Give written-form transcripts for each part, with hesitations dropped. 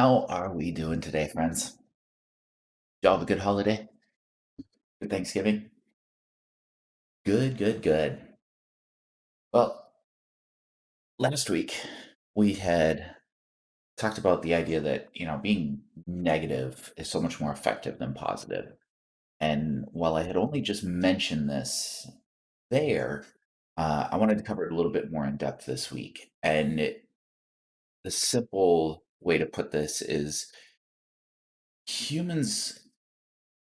How are we doing today, friends? Y'all have a good holiday? Good Thanksgiving? Good, good, good. Well, last week we had talked about the idea that, being negative is so much more effective than positive. And while I had only just mentioned this there, I wanted to cover it a little bit more in depth this week. The simple way to put this is humans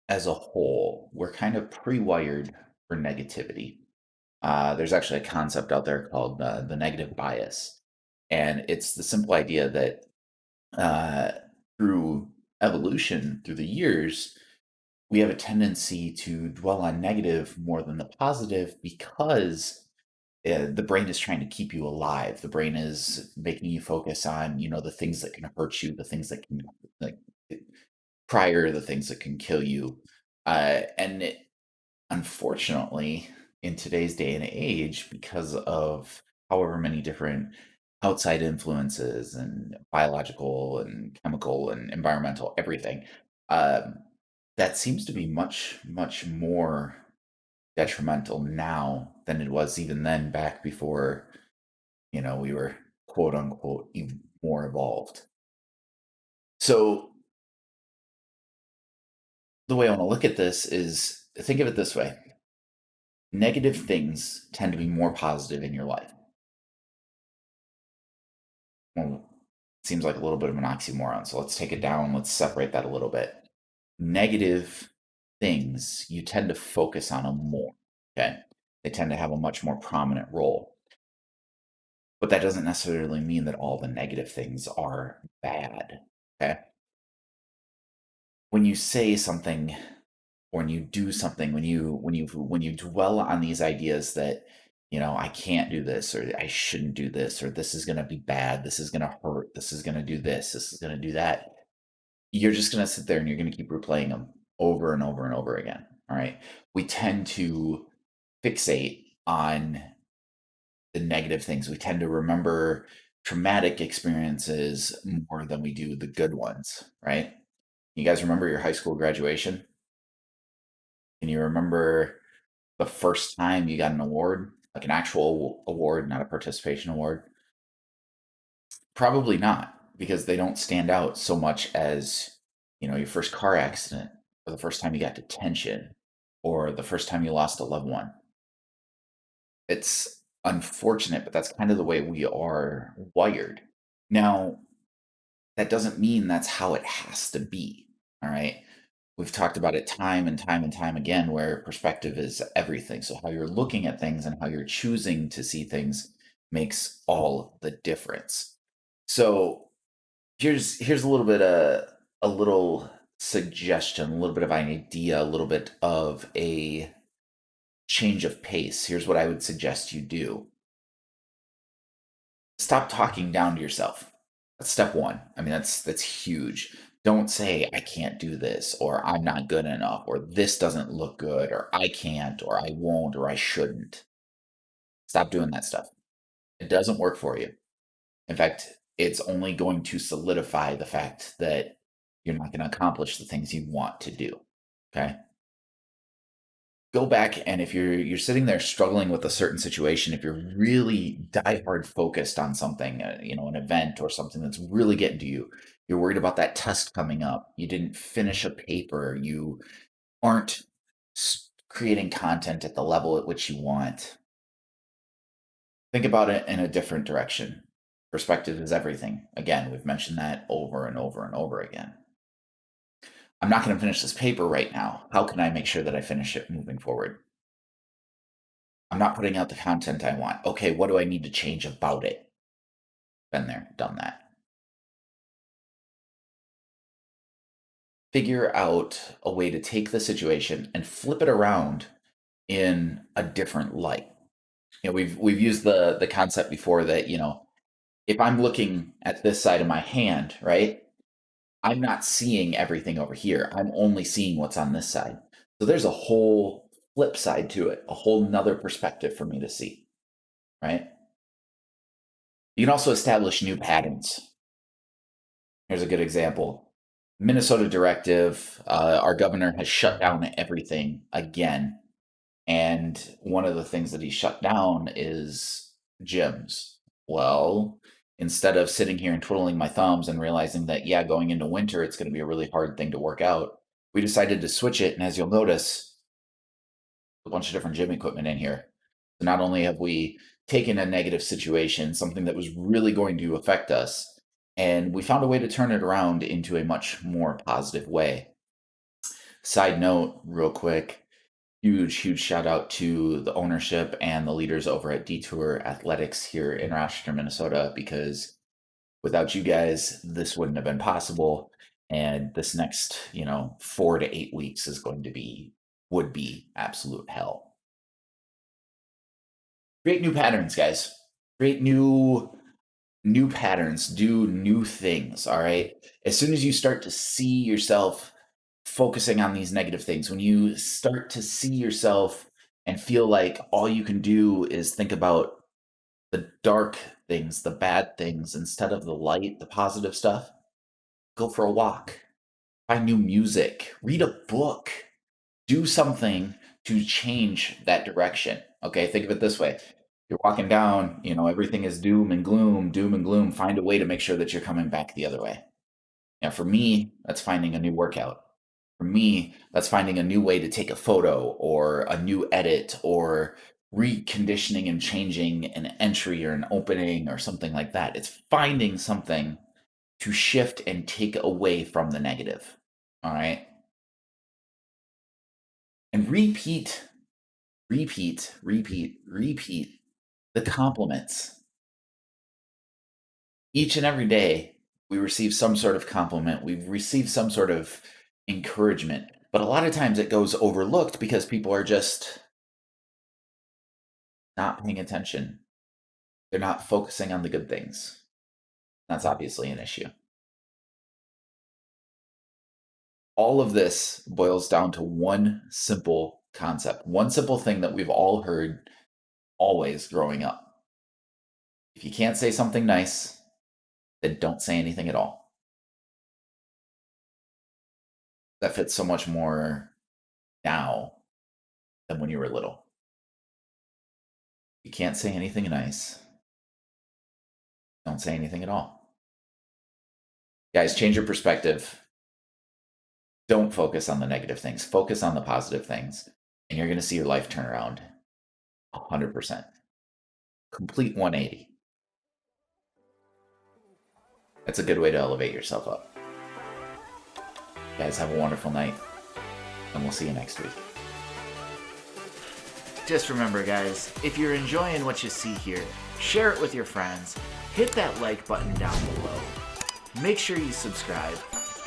as a whole, we're kind of pre-wired for negativity. There's actually a concept out there called the negative bias. And it's the simple idea that uh, through evolution, through the years, we have a tendency to dwell on negative more than the positive because the brain is trying to keep you alive. The brain is making you focus on, the things that can hurt you, the things that can, like, prior, the things that can kill you. Unfortunately, in today's day and age, because of however many different outside influences and biological and chemical and environmental everything, um, that seems to be much, much more detrimental now than it was even then back before, we were quote unquote even more evolved. So the way I want to look at this is think of it this way. Negative things tend to be more positive in your life. Well, seems like a little bit of an oxymoron. So let's take it down. Let's separate that a little bit. Negative things, you tend to focus on them more. Okay. They tend to have a much more prominent role. But that doesn't necessarily mean that all the negative things are bad. Okay. When you say something or when you do something, when you dwell on these ideas that, I can't do this, or I shouldn't do this, or this is going to be bad, this is going to hurt, this is going to do this is going to do that, you're just going to sit there and you're going to keep replaying them over and over and over again. All right. We tend to fixate on the negative things. We tend to remember traumatic experiences more than we do the good ones, right? You guys remember your high school graduation? Can you remember the first time you got an award, like an actual award, not a participation award? Probably not, because they don't stand out so much as, your first car accident, or the first time you got detention, or the first time you lost a loved one. It's unfortunate, but that's kind of the way we are wired. Now, that doesn't mean that's how it has to be. All right. We've talked about it time and time and time again, where perspective is everything. So, how you're looking at things and how you're choosing to see things makes all the difference. So, here's a little bit a little suggestion, a little bit of an idea, a little bit of a change of pace. Here's what I would suggest you do. Stop talking down to yourself. That's step one. I mean, that's huge. Don't say I can't do this, or I'm not good enough, or this doesn't look good, or I can't, or I won't, or I shouldn't. Stop doing that stuff. It doesn't work for you. In fact, it's only going to solidify the fact that you're not going to accomplish the things you want to do. Okay? Go back, and if you're sitting there struggling with a certain situation, if you're really diehard focused on something, an event or something that's really getting to you, you're worried about that test coming up, you didn't finish a paper, you aren't creating content at the level at which you want. Think about it in a different direction. Perspective is everything. Again, we've mentioned that over and over and over again. I'm not going to finish this paper right now. How can I make sure that I finish it moving forward? I'm not putting out the content I want. Okay, what do I need to change about it? Been there, done that. Figure out a way to take the situation and flip it around in a different light. We've used the concept before that, if I'm looking at this side of my hand, right? I'm not seeing everything over here. I'm only seeing what's on this side. So there's a whole flip side to it, a whole nother perspective for me to see, right? You can also establish new patterns. Here's a good example. Minnesota directive, our governor has shut down everything again. And one of the things that he shut down is gyms. Well, instead of sitting here and twiddling my thumbs and realizing that, yeah, going into winter, it's going to be a really hard thing to work out, we decided to switch it. And as you'll notice, a bunch of different gym equipment in here. So not only have we taken a negative situation, something that was really going to affect us, and we found a way to turn it around into a much more positive way. Side note, real quick, huge shout out to the ownership and the leaders over at Detour Athletics here in Rochester, Minnesota, because without you guys, this wouldn't have been possible. And this next, 4 to 8 weeks is would be absolute hell. Create new patterns, guys. Create new patterns. Do new things. All right. As soon as you start to see yourself focusing on these negative things, when you start to see yourself and feel like all you can do is think about the dark things, the bad things, instead of the light, the positive stuff, go for a walk, find new music, read a book, do something to change that direction. Okay, think of it this way. You're walking down, everything is doom and gloom. Find a way to make sure that you're coming back the other way. Now, for me, that's finding a new workout. For me, that's finding a new way to take a photo or a new edit or reconditioning and changing an entry or an opening or something like that. It's finding something to shift and take away from the negative. All right. And repeat the compliments. Each and every day, we receive some sort of compliment. We've received some sort of encouragement. But a lot of times it goes overlooked because people are just not paying attention. They're not focusing on the good things. That's obviously an issue. All of this boils down to one simple concept, one simple thing that we've all heard always growing up. If you can't say something nice, then don't say anything at all. That fits so much more now than when you were little. You can't say anything nice, don't say anything at all. Guys, change your perspective. Don't focus on the negative things. Focus on the positive things. And you're going to see your life turn around 100%. Complete 180. That's a good way to elevate yourself up. Guys, have a wonderful night. And we'll see you next week. Just remember, guys, if you're enjoying what you see here, share it with your friends. Hit that like button down below. Make sure you subscribe.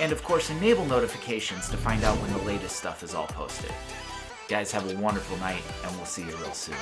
And of course, enable notifications to find out when the latest stuff is all posted. Guys, have a wonderful night, and we'll see you real soon.